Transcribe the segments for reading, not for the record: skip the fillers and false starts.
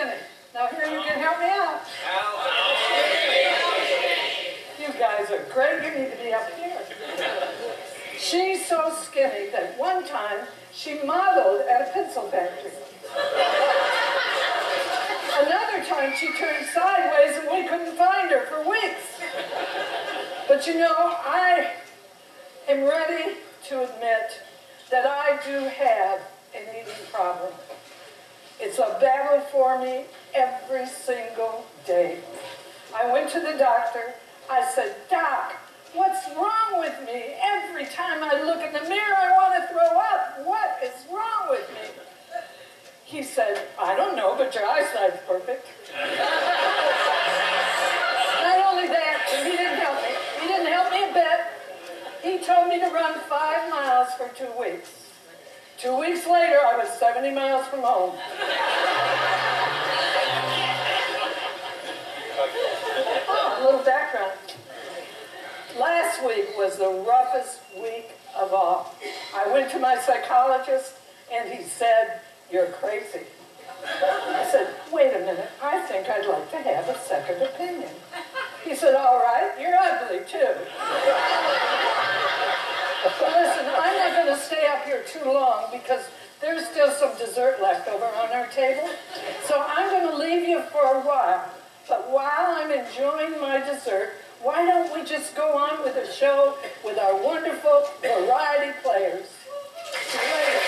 skinny. Now here you can help me out. You guys are great. You need to be up here. She's so skinny that one time she modeled at a pencil factory. Another time she turned sideways and we couldn't find her for weeks. But you know, I am ready to admit that I do have an eating problem. It's a battle for me every single day. I went to the doctor. I said, "Doc, what's wrong with me? Every time I look in the mirror, I want to throw up. What is wrong with me?" He said, "I don't know, but your eyesight's perfect." Not only that, but he didn't help me. He didn't help me a bit. He told me to run 5 miles for 2 weeks. 2 weeks later, I was 70 miles from home. Oh, a little background. Last week was the roughest week of all. I went to my psychologist, and he said, "You're crazy." I said, "Wait a minute, I think I'd like to have a second opinion." He said, "All right, you're ugly too." Listen, I'm not going to stay up here too long because there's still some dessert left over on our table. So I'm going to leave you for a while. But while I'm enjoying my dessert, why don't we just go on with the show with our wonderful variety players? See you later.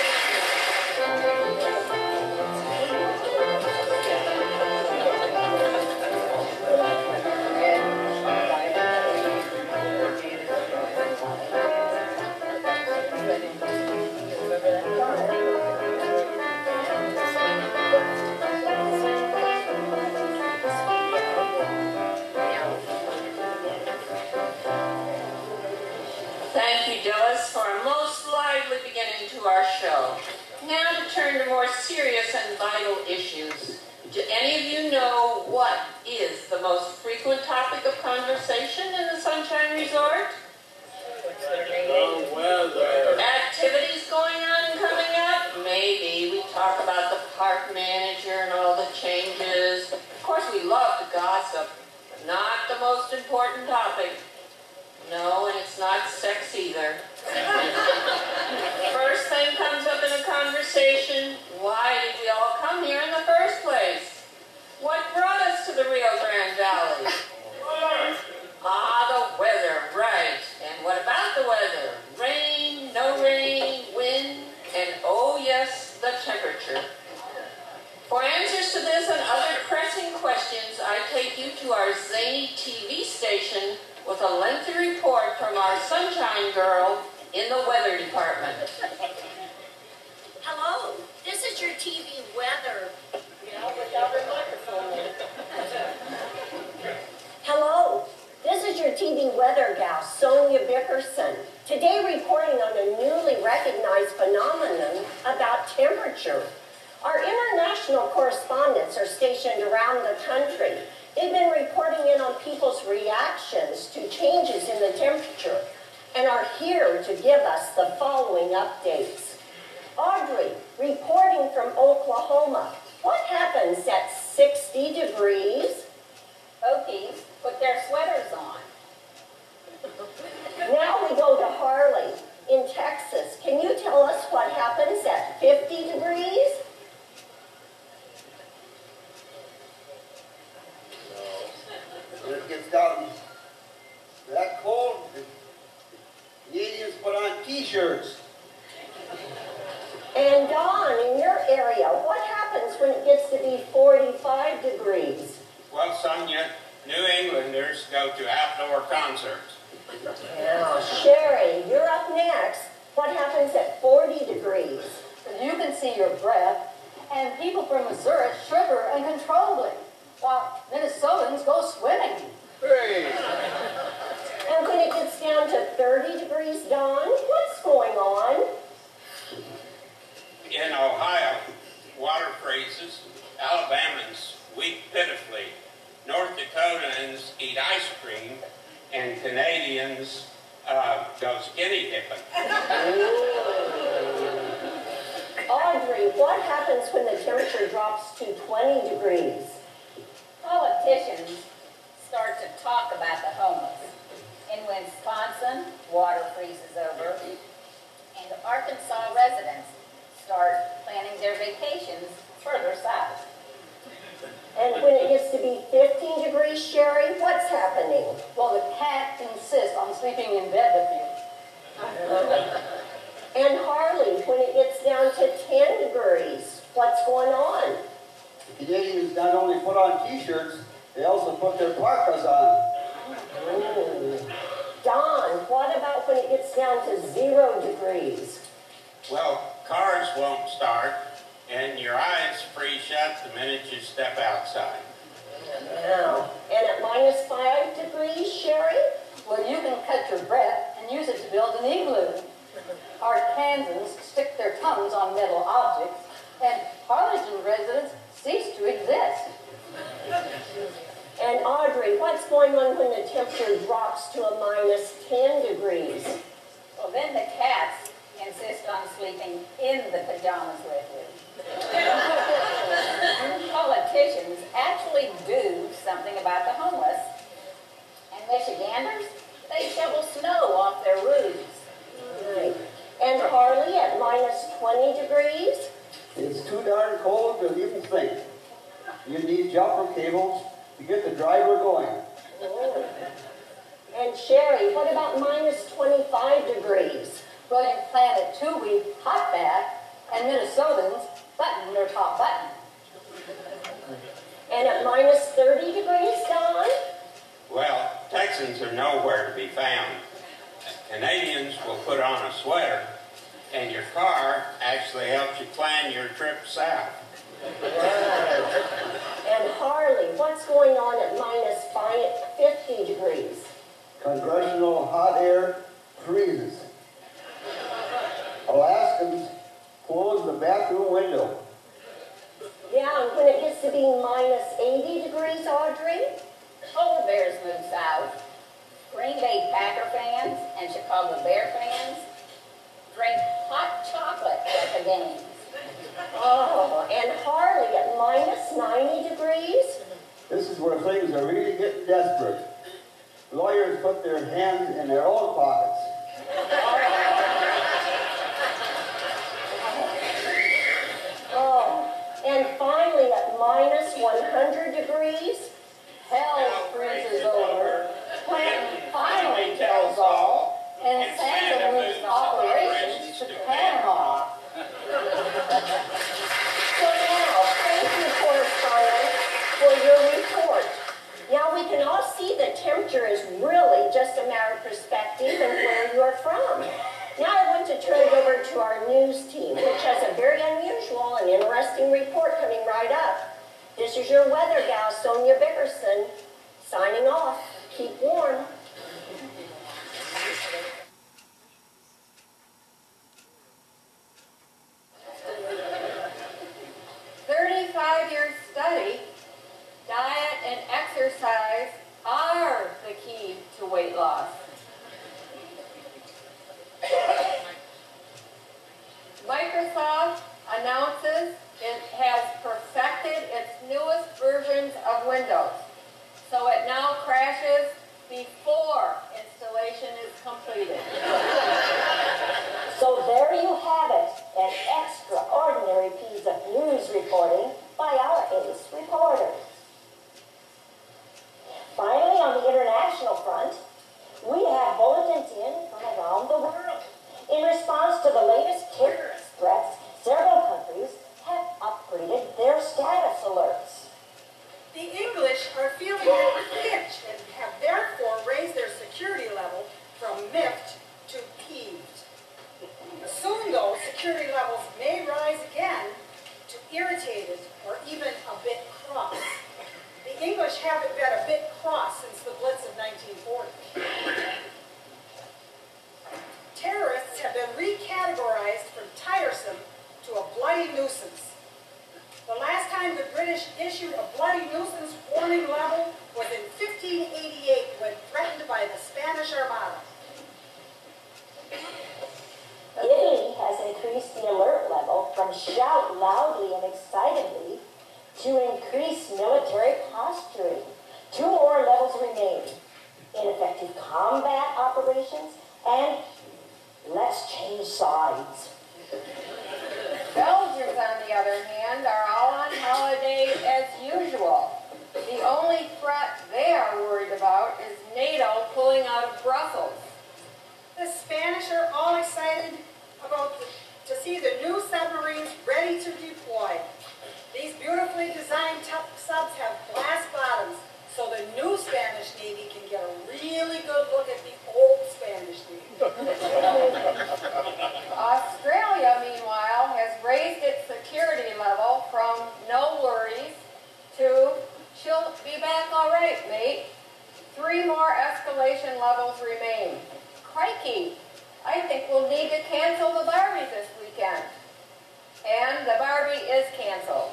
Thank you, Dillis, for a most lively beginning to our show. Now to turn to more serious and vital issues. Do any of you know what is the most frequent topic of conversation in the Sunshine Resort? The weather. Activities going on and coming up? Maybe. We talk about the park manager and all the changes. Of course, we love to gossip, but not the most important topic. No, and it's not sex either. First thing comes up in a conversation, why did we all come here in the first place? What brought us to the Rio Grande Valley? Ah, the weather, right. And what about the weather? Rain, no rain, wind, and oh yes, the temperature. For answers to this and other pressing questions, I take you to our zany TV station with a lengthy report from our Sunshine Girl in the weather department. Hello, this is your TV weather. Yeah, without a microphone. Hello, this is your TV weather gal, Sonia Bickerson. Today reporting on a newly recognized phenomenon about temperature. Our international correspondents are stationed around the country. They've been reporting in on people's reactions to changes in the temperature and are here to give us the following updates. Audrey, reporting from Oklahoma. What happens at 60 degrees? Hokies put their sweaters on. Now we go to Harley in Texas. Can you tell us what happens at 50 degrees? When it gets down that cold, the Canadians put on t-shirts. And Don, in your area, what happens when it gets to be 45 degrees? Well, Sonia, New Englanders go to outdoor concerts. Now, Sherry, you're up next. What happens at 40 degrees? You can see your breath, and people from Missouri shiver uncontrollably, while Minnesotans go swimming. Hey! And when it gets down to 30 degrees, Don, what's going on? In Ohio, water freezes, Alabamans weep pitifully, North Dakotans eat ice cream, and Canadians go skinny dipping. Audrey, Audrey, what happens when the temperature drops to 20 degrees? Politicians start to talk about the homeless. In Wisconsin, water freezes over, and Arkansas residents start planning their vacations further south. And when it gets to be 15 degrees, Sherry, what's happening? Well, the cat insists on sleeping in bed with you. And Harley, when it gets down to 10 degrees, what's going on? The Canadians not only put on t-shirts, they also put their parkas on. Ooh. Don, what about when it gets down to 0 degrees? Well, cars won't start, and your eyes freeze shut the minute you step outside. Now, and at -5 degrees, Sherry? Well, you can cut your breath and use it to build an igloo. Arkansans stick their tongues on metal objects, and Harlingen residents cease to exist. And Audrey, what's going on when the temperature drops to a -10 degrees? Well, then the cats insist on sleeping in the pajamas with you. Politicians actually do something about the homeless. And Michiganders, they shovel snow off their roofs. Right. And Harley, at -20 degrees? It's too darn cold to even think. You need jumper cables to get the driver going. Oh. And Sherry, what about -25 degrees? Well, you plan a 2-week hot bath, and Minnesotans button their top button. And at -30 degrees, Don? Well, Texans are nowhere to be found. Canadians will put on a sweater, and your car actually helps you plan your trip south. And Harley, what's going on at -50 degrees? Congressional hot air freezes. Alaskans close the bathroom window. Yeah, and when it gets to be -80 degrees, Audrey? Polar bears move south. Green Bay Packer fans and Chicago Bear fans drink hot chocolate at the games. Oh, and Harley at -90 degrees? This is where things are really getting desperate. Lawyers put their hands in their own pockets. Oh, and finally at -100 degrees? Hell freezes over, Clinton finally tells all, and Santa moves operations to Panama. So now, thank you, correspondent, for your report. Now we can all see that temperature is really just a matter of perspective and where you are from. Now I want to turn it over to our news team, which has a very unusual and interesting report coming right up. This is your weather gal, Sonia Bickerson, signing off. Keep warm. 35-year study, diet and exercise are the key to weight loss. Microsoft announces it has perfected its newest versions of Windows, so it now crashes before installation is completed. So there you have it, an extraordinary piece of news reporting by our ace reporters. Finally, on the international front, we have bulletins in from around the world. In response to the latest terrorist threats, several countries have upgraded their status alerts. The English are feeling the pinch and have therefore raised their security level from miffed to peeved. Soon, though, security levels may rise again to irritated or even a bit cross. The English haven't been a bit cross since the Blitz of 1940. Terrorists have been recategorized from tiresome to a bloody nuisance. The last time the British issued a bloody nuisance warning level was in 1588 when threatened by the Spanish Armada. Italy has increase the alert level from shout loudly and excitedly to increase military posturing. 2 more levels remain: ineffective combat operations and let's change sides. Belgians, on the other hand, are all on holiday as usual. The only threat they are worried about is NATO pulling out of Brussels. The Spanish are all excited to see the new submarines ready to deploy. These beautifully designed subs have glass bottoms, so the new Spanish Navy can get a really good look at the old Spanish Navy. Australia, meanwhile, has raised its security level from no worries to she'll be back all right, mate. 3 more escalation levels remain. Crikey, I think we'll need to cancel the Barbie this weekend. And the Barbie is canceled.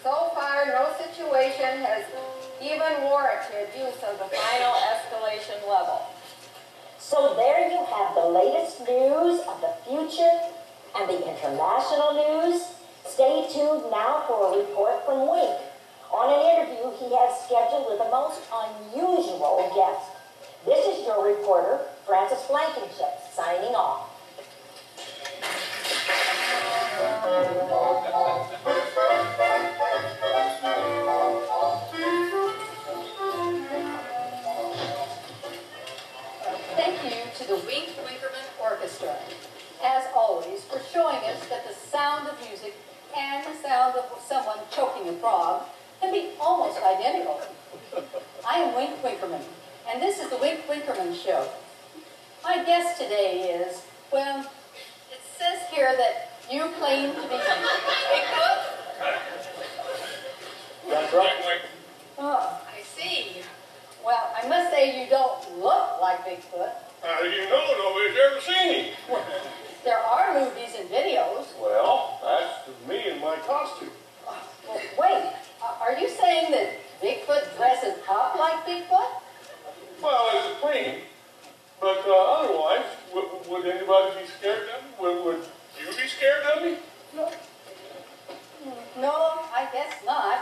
So far, no situation has even warranted use of the final escalation level. So there you have the latest news of the future and the international news. Stay tuned now for a report from Wink on an interview he has scheduled with a most unusual guest. This is your reporter, Frances Blankenship, signing off. Thank you to the Wink Winkerman Orchestra, as always, for showing us that the sound of music and the sound of someone choking a frog can be almost identical. I am Wink Winkerman, and this is the Wink Winkerman Show. My guest today is, well, it says here that you claim to be Bigfoot. That's right. Oh, I see. Well, I must say you don't look like Bigfoot. How do you know? Nobody's ever seen him. Well, there are movies and videos. Well, that's me in my costume. Well, wait, are you saying that Bigfoot dresses up like Bigfoot? Well, it's a thing. But otherwise, would anybody be scared of me? Would you be scared of me? No. No, I guess not.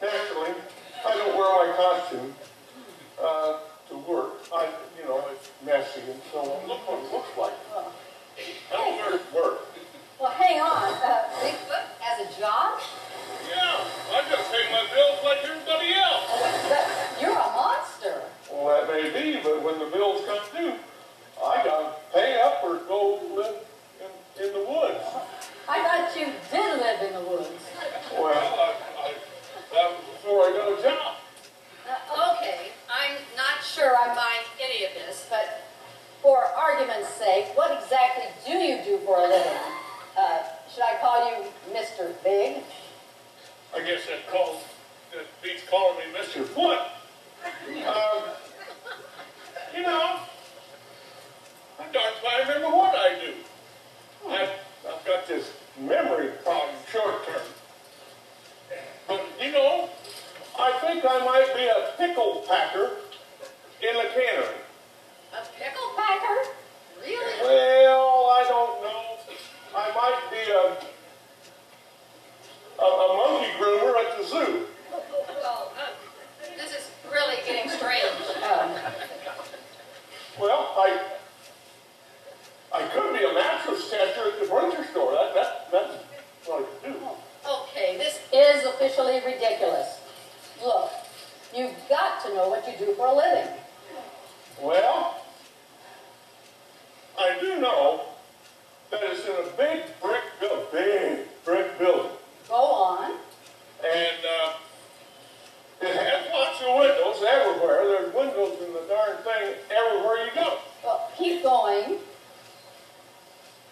Naturally, I don't wear my costume to work. It's messy and so on. Look what it looks like. I don't wear it to work. Well, hang on. Bigfoot has a job? Yeah, I just pay my bills like everybody else. But you're a monster. Well, that may be, but when the bills come due, I gotta pay up or go live in the woods. I thought you did live in the woods. Well, that was before I got a job. Okay, I'm not sure I mind any of this, but for argument's sake, what exactly do you do for a living? Should I call you Mr. Big? I guess that beats calling me Mr. Foot. I darn glad I remember what I do. I've got this memory problem short term. But, I think I might be a pickle packer in a cannery. A pickle packer? Really? Well, I don't know. I might be a monkey groomer at the zoo. Well, this is really getting strange. Well, I could be a mattress tester at the furniture store. That's what I could do. Okay, this is officially ridiculous. Look, you've got to know what you do for a living. Well, I do know that it's in a big brick building. Go on. And it has lots of windows everywhere. There's windows in the darn thing everywhere you go. Well, keep going.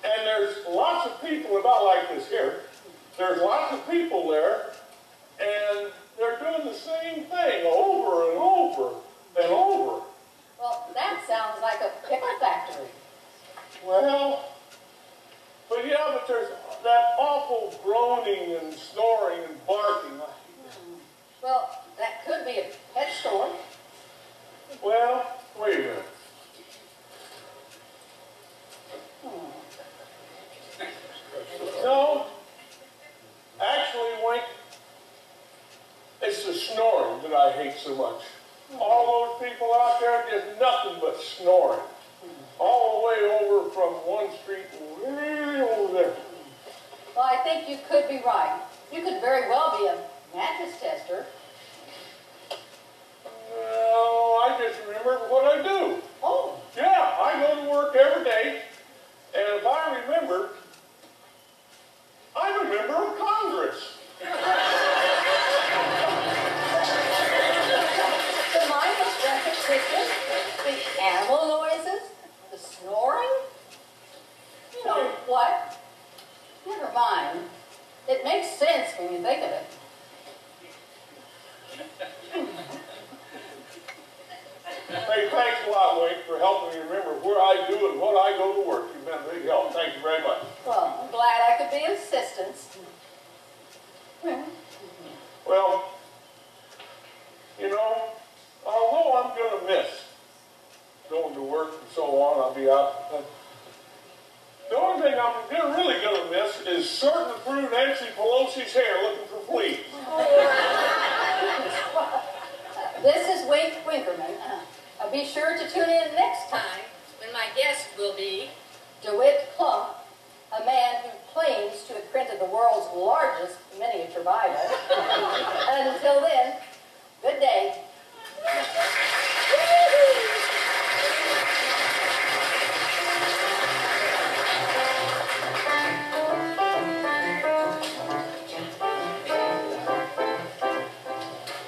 And there's lots of people about like this here. There's lots of people there, and they're doing the same thing over and over and over but snoring. All the way over from one street way over there. Well, I think you could be right. You could very well be a mattress tester. Well, I just remembered what I do. Oh. Yeah, I go to work every day, and if I remember, I'm a member of Congress. The mindless repetition, the animal noises, the snoring. You know what? Never mind. It makes sense when you think of it. Hey, thanks a lot, Wink, for helping me remember where I do and what I go to work. You've been a big help. Thank you very much. Well, I'm glad I could be of assistance. Well, you know, although I'm going to miss going to work and so on, I'll be out. The only thing I'm really going to miss is sorting through Nancy Pelosi's hair looking for fleas. This is Wink Winkerman. Be sure to tune in next time when my guest will be DeWitt Plump, a man who claims to have printed the world's largest miniature Bible. And until then, good day.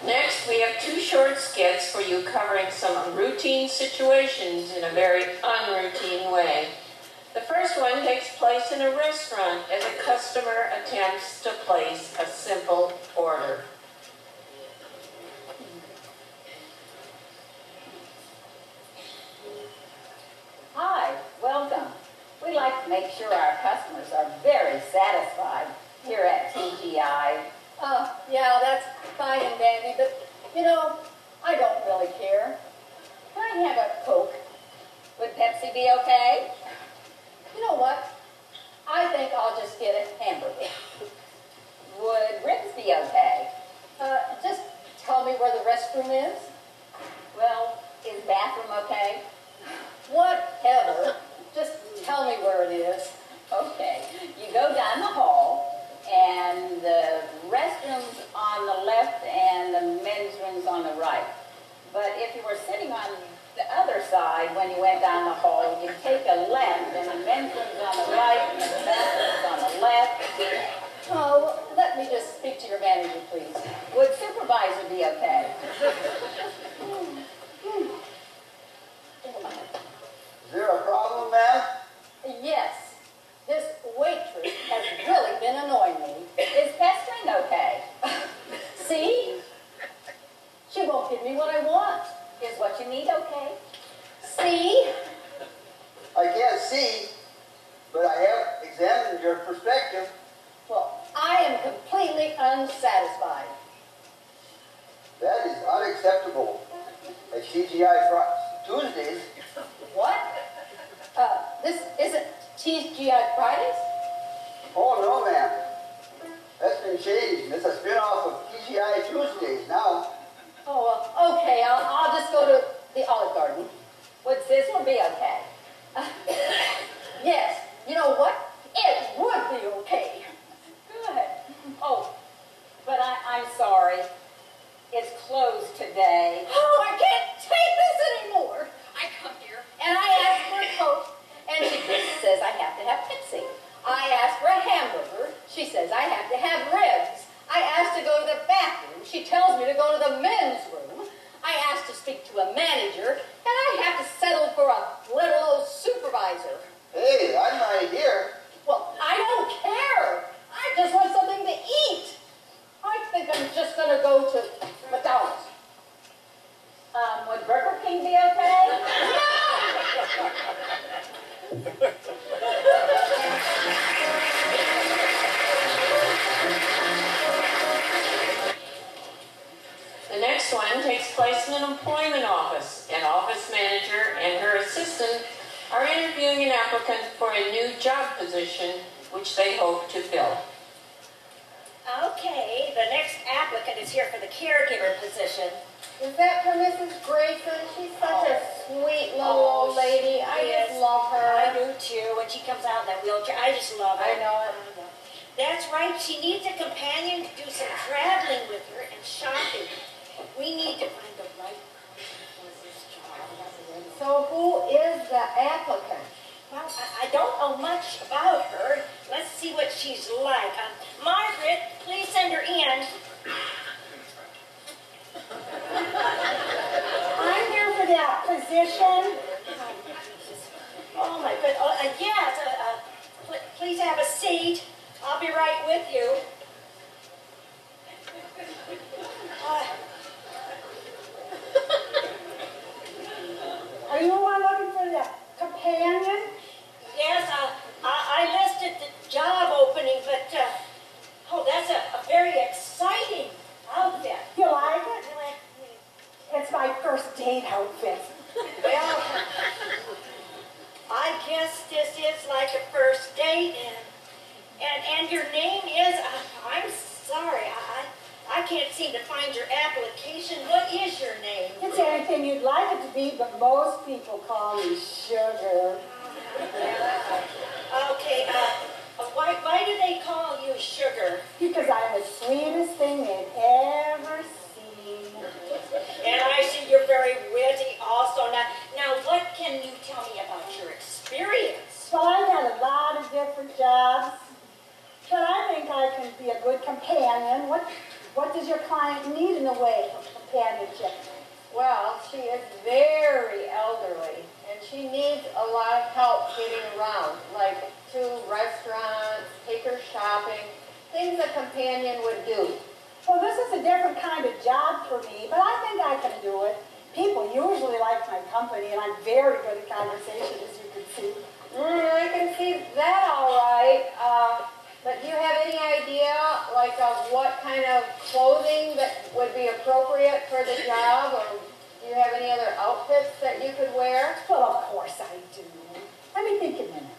Next, we have two short skits for you covering some routine situations in a very unroutine way. The first one takes place in a restaurant as a customer attempts to place a simple order. Hi, welcome. We like to make sure our customers are very satisfied here at TGI. Yeah, that's fine and dandy, but, you know, I don't really care. Can I have a Coke? Would Pepsi be okay? You know what? I think I'll just get a hamburger. Would ribs be okay? Just tell me where the restroom is. Well, is bathroom okay? Whatever. Just tell me where it is. Okay. You go down the hall, and the restroom's on the left and the men's room's on the right. But if you were sitting on the other side when you went down the hall, you take a left, and the men's room's on the right and the bathroom's on the left. Oh, let me just speak to your manager, please. Would supervisor be okay? Is there a problem, ma'am? Yes. This waitress has really been annoying me. Is pestering okay? See? She won't give me what I want. Is what you need okay? See? I can't see, but I have examined your perspective. Well, I am completely unsatisfied. That is unacceptable. At TGI Tuesdays, What? This isn't TGI Fridays? oh no, ma'am. That's been changed. It's a spin-off of TGI Tuesdays now. Oh, well, okay, I'll just go to the Olive Garden. Would Sizzler be okay? Yes, you know what? It would be okay. Good. Oh, but I'm sorry. It's closed today. Oh, I can't take this anymore. I come here and I ask for a Coke, and she says I have to have Pepsi. I ask for a hamburger. She says I have to have ribs. I ask to go to the bathroom. She tells me to go to the men's room. I ask to speak to a manager, and I have to settle for a little old supervisor. Hey, I'm right here. Well, I don't care. I just want something to eat. I think I'm just going to go to McDonald's. Would Burger King be okay? The next one takes place in an employment office. An office manager and her assistant are interviewing an applicant for a new job position which they hope to fill. Okay, the next applicant is here for the caregiver position. Is that for Mrs. Grayson? She's such a sweet little old lady. I just love her. I do too. When she comes out in that wheelchair, I just love her. I know it. That's right. She needs a companion to do some traveling with her and shopping. We need to find the right person for this job. So who is the applicant? Well, I don't know much about her. Let's see what she's like. Margaret, please send her in. I'm here for that position. Oh my goodness. Yes. Please have a seat. I'll be right with you. Are you one looking for the companion? Yes, I listed the job opening, but oh, that's a very exciting outfit. You like it? It's my first date outfit. Well, I guess this is like a first date, and your name is, I'm sorry, I can't seem to find your application. What is your name? It's anything you'd like it to be, but most people call me Sugar. Okay, why do they call you Sugar? Because I'm the sweetest thing they've ever seen. And I see you're very witty also. Now, what can you tell me about your experience? Well, I've had a lot of different jobs, but I think I can be a good companion. What does your client need in the way of companionship? Well, she is very elderly, and she needs a lot of help getting around, like to restaurants, take her shopping, things a companion would do. Well, this is a different kind of job for me, but I think I can do it. People usually like my company, and I'm very good at conversation, as you can see. I can see that all right. But do you have any idea, like, of what kind of clothing that would be appropriate for the job, or do you have any other outfits that you could wear? Well, of course I do. Let me think a minute.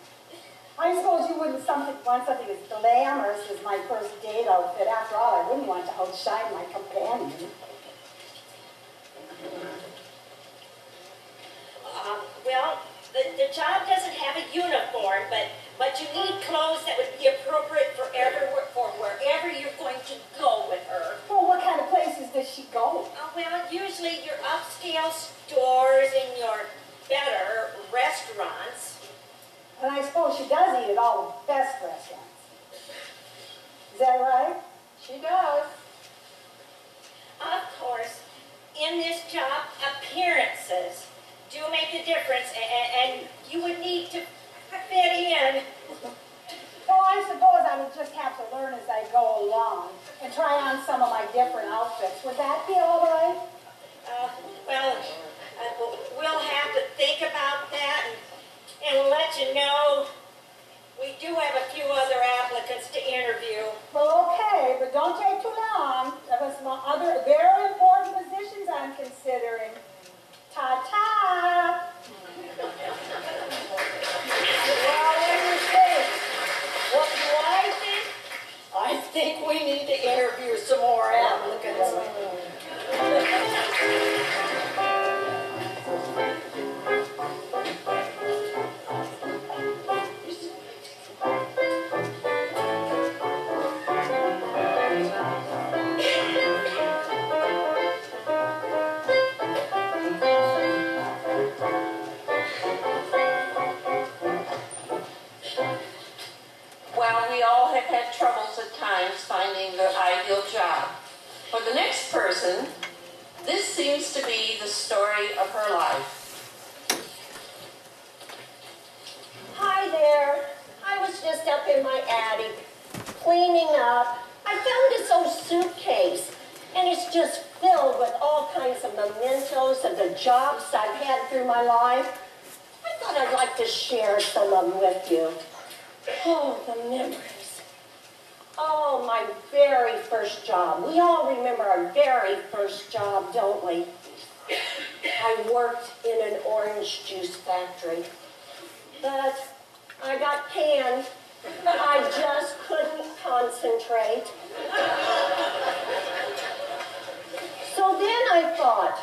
I suppose you wouldn't want something as glamorous as my first date outfit. After all, I wouldn't want to outshine my companion. Well, the job doesn't have a uniform, but you need clothes that would be appropriate for wherever you're going to go with her. Well, what kind of places does she go? Well, usually your upscale stores and your better restaurants. And I suppose she does eat at all the best restaurants. Is that right? She does. Of course, in this job, appearances do make a difference, and you would need to fit in. Well, I suppose I would just have to learn as I go along and try on some of my different outfits. Would that be all right? We'll have to think about that, and we'll let you know. We do have a few other applicants to interview. Well, okay, but don't take too long. There are some other very important positions I'm considering. Ta-ta! Well, what do you think? What do I think? I think we need to interview some more applicants. Well, we all have had troubles at times finding the ideal job. For the next person, this seems to be the story of her life. Hi there. I was just up in my attic, cleaning up. I found this old suitcase, and it's just filled with all kinds of mementos of the jobs I've had through my life. I thought I'd like to share some of them with you. Oh, the memories. Oh, my very first job. We all remember our very first job, don't we? I worked in an orange juice factory, but I got canned. I just couldn't concentrate. So then I thought,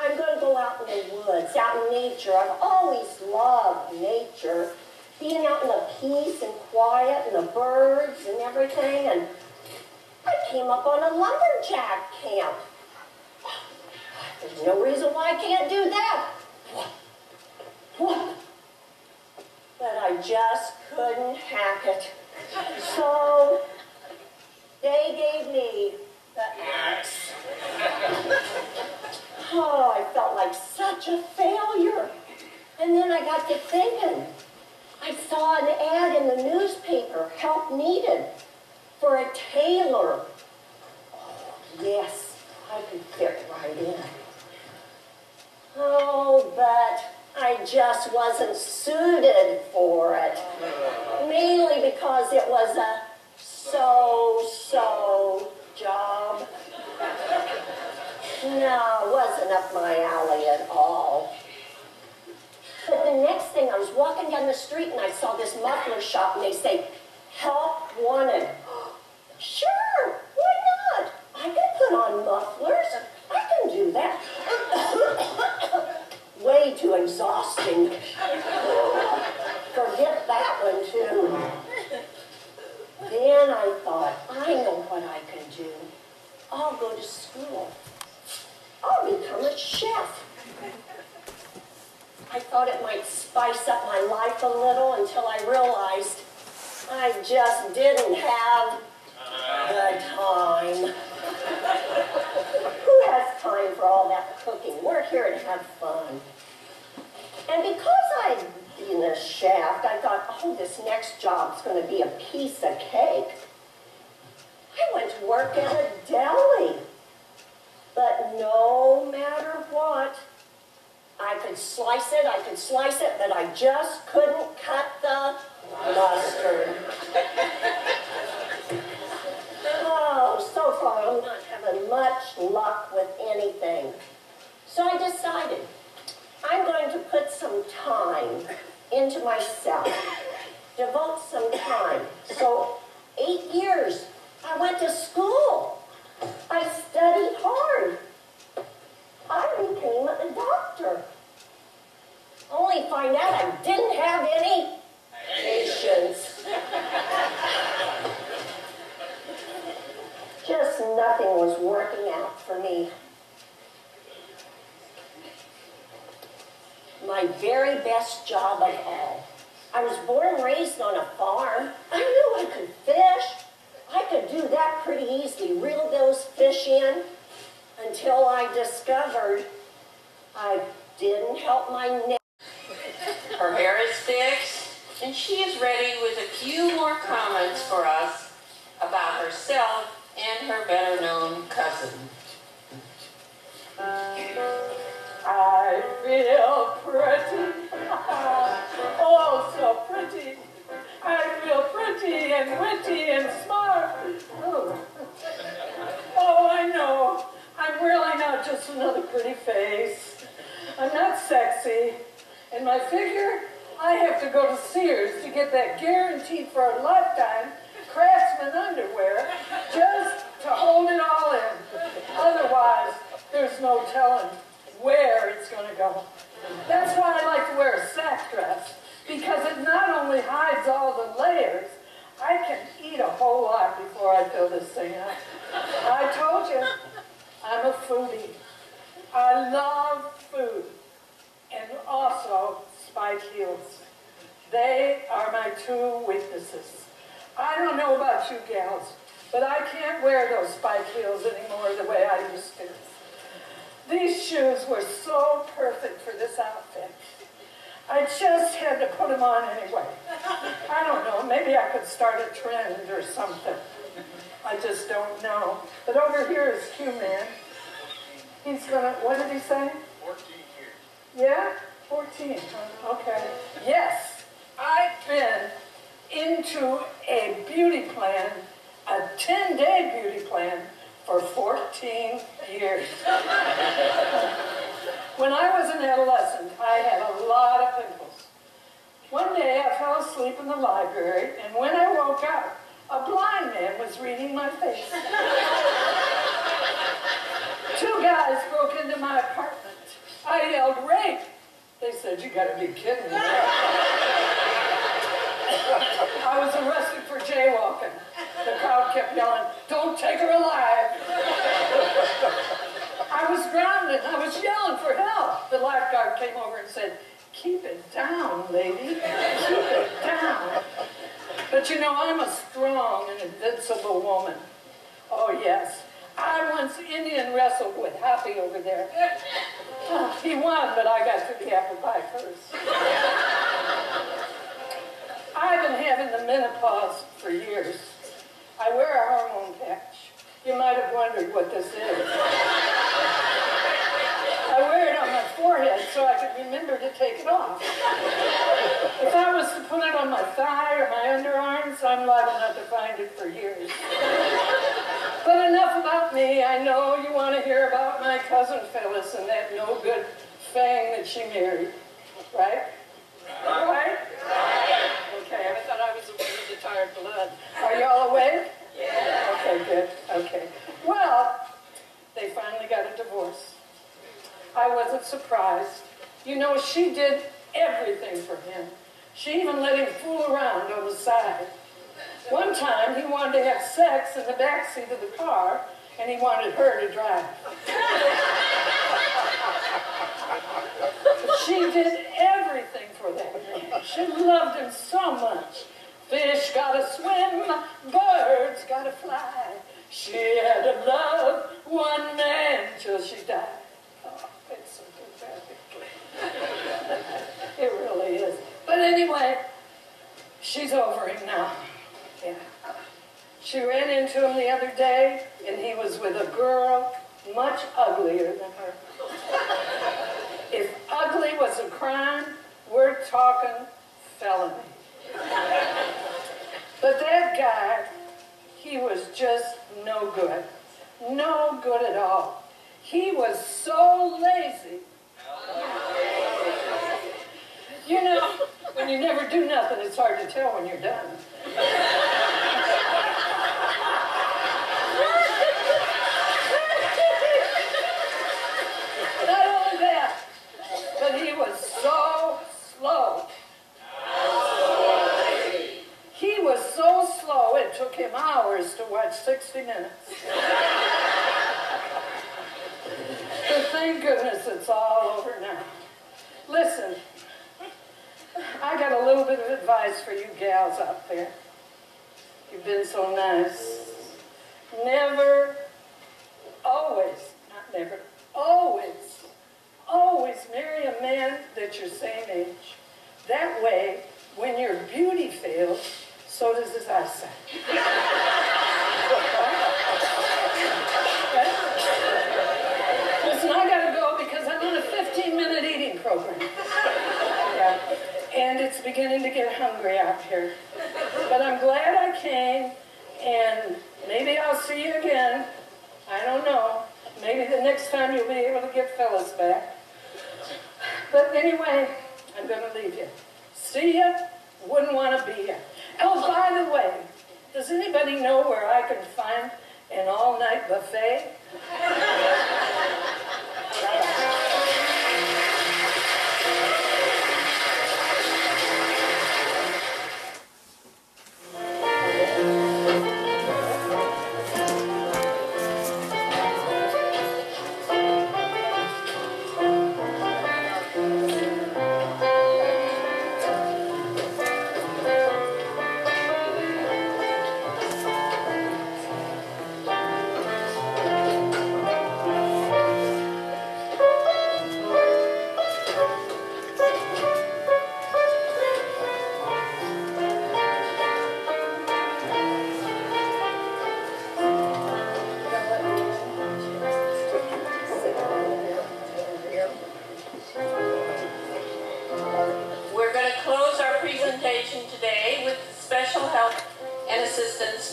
I'm going to go out in the woods, out in nature. I've always loved nature, being out in the peace and quiet and the birds and everything. And I came up on a lumberjack camp. There's no reason why I can't do that. What? But I just couldn't hack it. So they gave me the axe. Oh, I felt like such a failure. And then I got to thinking. I saw an ad in the newspaper, help needed, for a tailor. Oh, yes, I could fit right in. Oh, but I just wasn't suited for it. Mainly because it was a so-so job. No, it wasn't up my alley at all. But the next thing, I was walking down the street and I saw this muffler shop and they say, help wanted. Sure, why not? I can put on mufflers. I can do that. Way too exhausting. Forget that one too. Then I thought, I know what I can do. I'll go to school. I'll become a chef. I thought it might spice up my life a little until I realized I just didn't have the time. Who has time for all that cooking? We're here to have fun. And because I'd been a chef, I thought, oh, this next job's going to be a piece of cake. I went to work at a deli. But no matter what, I could slice it, but I just couldn't cut the mustard. Oh, so far I'm not having much luck with anything. So I decided I'm going to put some time into myself, devote some time. So 8 years, I went to school. I studied hard. I became a doctor. Only to find out I didn't have any patience. Just nothing was working out for me. My very best job of all. I was born and raised on a farm. I knew I could fish. I could do that pretty easily, reel those fish in, until I discovered I didn't help my neck. Her hair is fixed, and she is ready with a few more comments for us about herself and her better-known cousin. I feel pretty. Oh, so pretty. I feel pretty and witty and smart. Oh, I know. I'm really not just another pretty face. I'm not sexy. In my figure, I have to go to Sears to get that guaranteed for a lifetime Craftsman underwear just to hold it all in. Otherwise, there's no telling where it's going to go. That's why I like to wear a sack dress, because it not only hides all the layers, I can eat a whole lot before I fill this thing up. I told you, I'm a foodie. I love food, and also spike heels. They are my two weaknesses. I don't know about you gals, but I can't wear those spike heels anymore the way I used to. These shoes were so perfect for this outfit. I just had to put them on anyway. I don't know, maybe I could start a trend or something. I just don't know. But over here is Q-Man. He's gonna, what did he say? 14 years. Yeah? 14, okay. Yes, I've been into a beauty plan, a 10-day beauty plan for 14 years. When I was an adolescent, I had a lot of pimples. One day I fell asleep in the library, and when I woke up, a blind man was reading my face. Two guys broke into my apartment. I yelled, rape. They said, you gotta be kidding me. I was arrested for jaywalking. The crowd kept yelling, don't take her alive. I was grounded. I was yelling for help. The lifeguard came over and said, keep it down, lady. Keep it down. But you know, I'm a strong and invincible woman. Oh, yes. I once Indian wrestled with Happy over there. He won, but I got through the apple pie first. I've been having the menopause for years. I wear a hormone patch. You might have wondered what this is. I wear it on my forehead so I could remember to take it off. If I was to put it on my thigh or my underarms, I'm liable not to find it for years. But enough about me. I know you want to hear about my cousin Phyllis and that no-good Fang that she married. Right? Right? Okay, I thought I was awake with the tired blood. Are y'all awake? Yeah. Okay, good. Okay. Well, they finally got a divorce. I wasn't surprised. You know, she did everything for him. She even let him fool around on the side. One time, he wanted to have sex in the backseat of the car, and he wanted her to drive. But she did everything for that man. She loved him so much. Fish gotta swim, birds gotta fly. She had to love one man till she died. Oh, it's so pathetic. It really is. But anyway, she's over him now. Yeah. She ran into him the other day, and he was with a girl much uglier than her. If ugly was a crime, we're talking felony. But that guy, he was just no good. No good at all. He was so lazy. You know, when you never do nothing, it's hard to tell when you're done. Not only that, but he was so slow. He was so slow, it took him hours to watch 60 Minutes. But thank goodness it's all over now. Listen, I got a little bit of advice for you gals out there. You've been so nice. Never, always, not never, always, always marry a man that's your same age. That way, when your beauty fails, so does his eyesight. Okay? Listen, I gotta go because I'm on a 15-minute eating program. Yeah. And it's beginning to get hungry out here. But I'm glad I came, and maybe I'll see you again. I don't know. Maybe the next time you'll be able to get Phyllis back. But anyway, I'm going to leave you. See ya. Wouldn't want to be here. Oh, by the way, does anybody know where I can find an all-night buffet?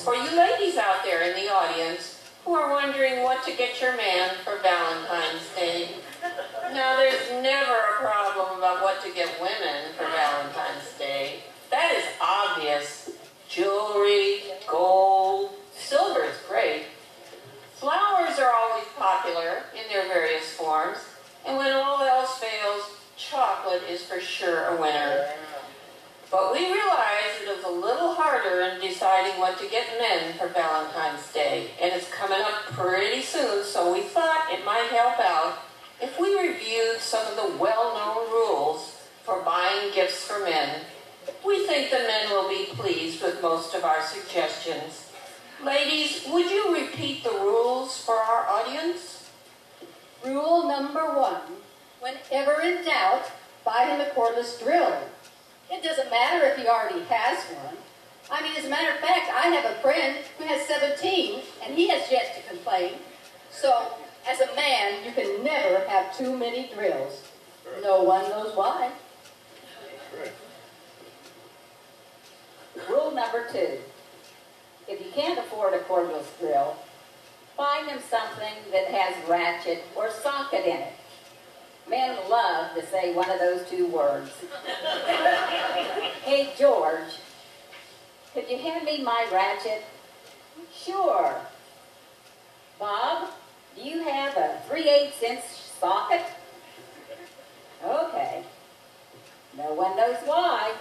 For you ladies out there in the audience who are wondering what to get your man for Valentine's Day. Now, there's never a problem about what to get women for Valentine's Day. That is obvious. Jewelry, gold, silver is great. Flowers are always popular. In for winter. But we realized it was a little harder in deciding what to get men for Valentine's Day, and it's coming up pretty soon, so we thought it might help out if we reviewed some of the well-known rules for buying gifts for men. We think the men will be pleased with most of our suggestions. Ladies, would you repeat the rules for our audience? Rule number 1, whenever in doubt, buy him a cordless drill. It doesn't matter if he already has one. I mean, as a matter of fact, I have a friend who has 17, and he has yet to complain. So, as a man, you can never have too many drills. No one knows why. Rule number 2, if you can't afford a cordless drill, buy him something that has ratchet or socket in it. Men love to say one of those 2 words. Hey, George, could you hand me my ratchet? Sure. Bob, do you have a 3/8" socket? Okay. No one knows why.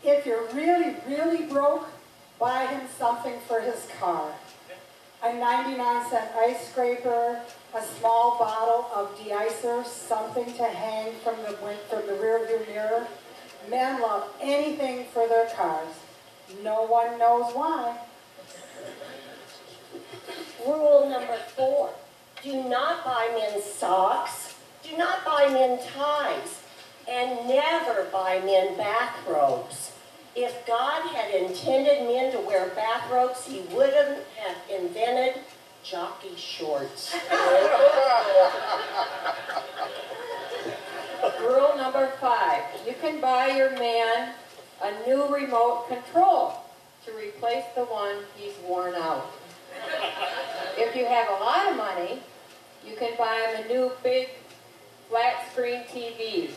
If you're really, really broke, buy him something for his car. A 99-cent ice scraper, a small bottle of de-icer, something to hang from the rear view mirror. Men love anything for their cars. No one knows why. Rule number 4, do not buy men socks, do not buy men ties, and never buy men bathrobes. If God had intended men to wear bathrobes, he wouldn't have invented jockey shorts. Rule number 5, you can buy your man a new remote control to replace the one he's worn out. If you have a lot of money, you can buy him a new big flat screen TV.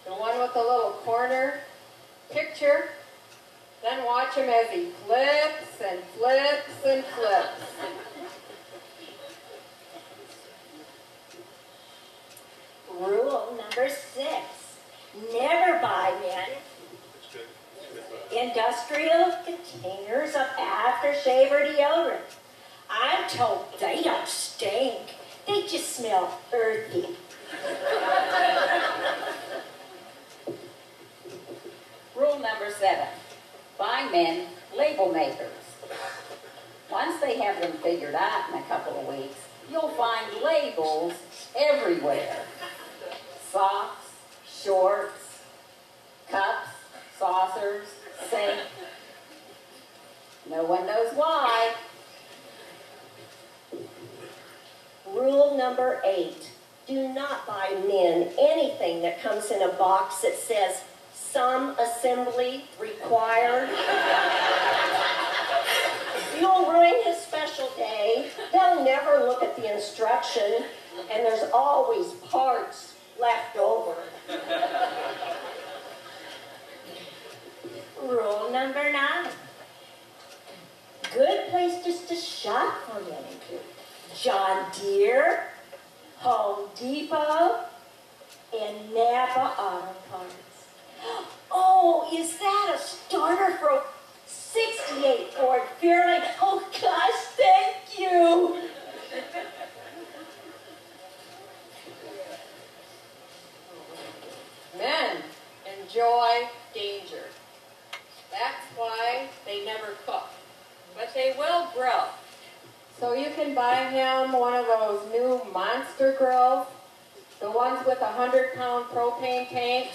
The one with the little corner picture. Then watch him as he flips and flips and flips. Rule number 6, never buy men industrial containers of aftershave or deodorant. I'm told they don't stink. They just smell earthy. Rule number 7, buy men label makers. Once they have them figured out in a couple of weeks, you'll find labels everywhere. Socks, shorts, cups, saucers, sink. No one knows why. Rule number 8, do not buy men anything that comes in a box that says some assembly required. You'll ruin his special day. They'll never look at the instruction, and there's always parts left over. Rule number 9, good places to shop for men include John Deere, Home Depot, and Napa Auto Parts. Oh, is that a starter for a 68 Ford Fairlane? Oh gosh, thank you. Men enjoy danger. That's why they never cook. But they will grill. So you can buy him one of those new monster grills, the ones with a 100-pound propane tank.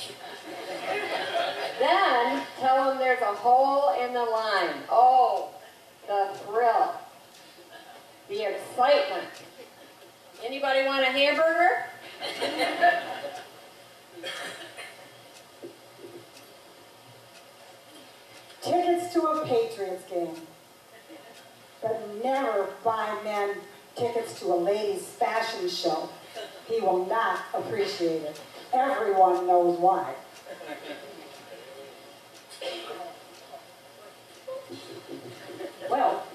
Then tell him there's a hole in the line. Oh, the thrill. The excitement. Anybody want a hamburger? Tickets to a Patriots game. But never buy men tickets to a ladies' fashion show. He will not appreciate it. Everyone knows why. Well,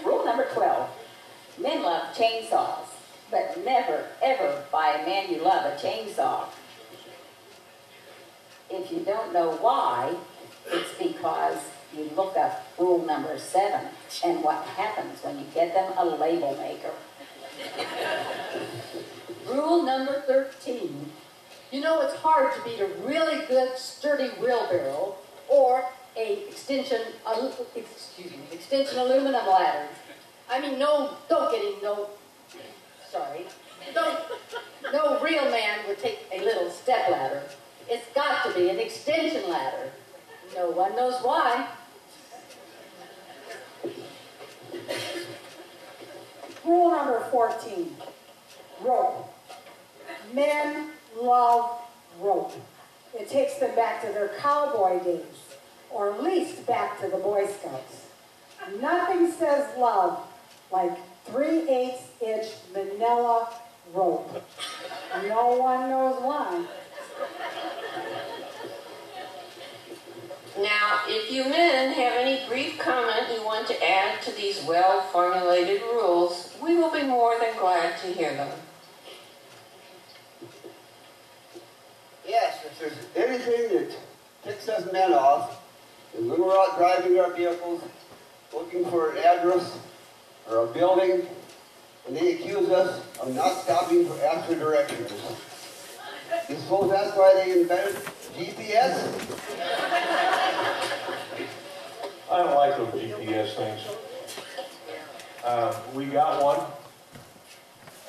rule number 12, men love chainsaws. but never, ever buy a man you love a chainsaw. If you don't know why, it's because you look up rule number 7 and what happens when you get them a label maker. Rule number 13. You know it's hard to beat a really good, sturdy wheelbarrow or a extension aluminum ladder. I mean, no real man would take a little step ladder. It's got to be an extension ladder. No one knows why. Rule number 14, rope. Men love rope. It takes them back to their cowboy days, or at least back to the Boy Scouts. Nothing says love like 3/8-inch manila rope. No one knows why. Now, if you men have any brief comment you want to add to these well-formulated rules, we will be more than glad to hear them. Yes, if there's anything that ticks us men off, is when we're out driving our vehicles, looking for an address or a building, and they accuse us of not stopping to ask for directions. You suppose that's why they invented GPS? I don't like those GPS things. We got one,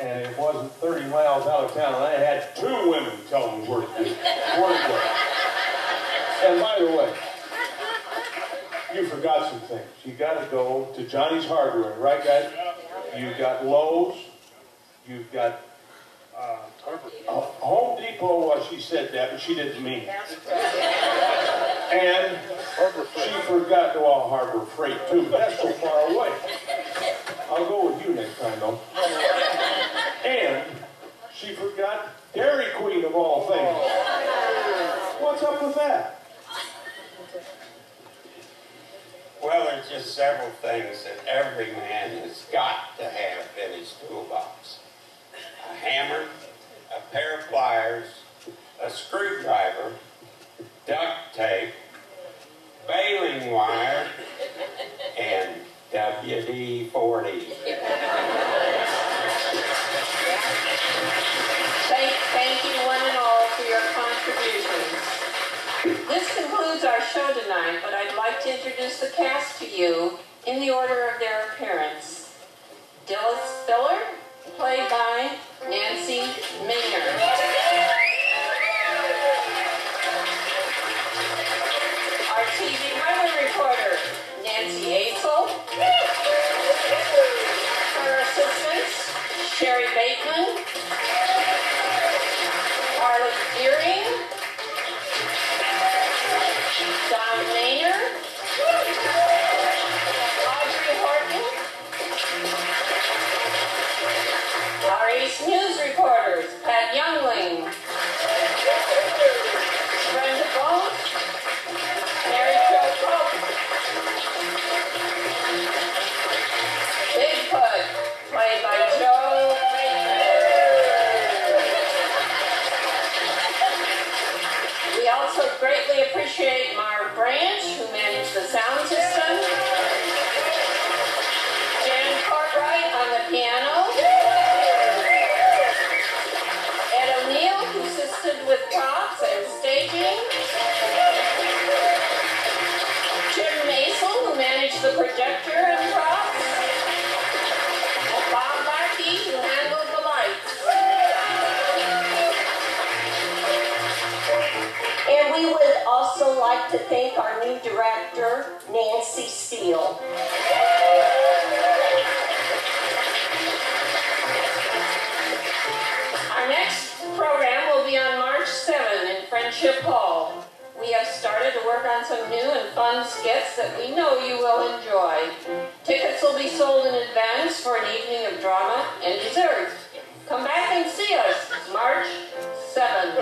and it wasn't 30 miles out of town, and I had 2 women tell me where to go. And by the way, you forgot some things. You got to go to Johnny's Hardware, right, guys? You've got Lowe's, you've got Home Depot. Well, she said that, but she didn't mean it. And she forgot to Harbor Freight, too. That's so far away. I'll go with you next time, though. And she forgot Dairy Queen, of all things. What's up with that? Well, there's just several things that every man has got to have in his toolbox. A hammer, a pair of pliers, a screwdriver, duct tape, baling wire, and WD-40. Thank you one and all for your contributions. This concludes our show tonight, but I'd like to introduce the cast to you in the order of their appearance. Dillis Spiller, played by Nancy Maynard. Our TV weather reporter, Nancy Aisel. Her assistants, Sherry Bateman, Arlette Deering, Don Maynard, Audrey Horton, our Ace News reporters, Pat Youngling, Brenda Bone, Mary Jo Pope, Bigfoot, played by Joe Baker. We also greatly appreciate Marv Branch, who managed the sound system, Jan Cartwright on the piano, Ed O'Neill, who assisted with props and staging, Jim Mason, who managed the projector and props, and Bob Lackey, who handled the lights. And we would also like to thank our new director, Nancy Steele. Our next program will be on March 7 in Friendship Hall. We have started to work on some new and fun skits that we know you will enjoy. Tickets will be sold in advance for an evening of drama and dessert. Come back and see us March 7.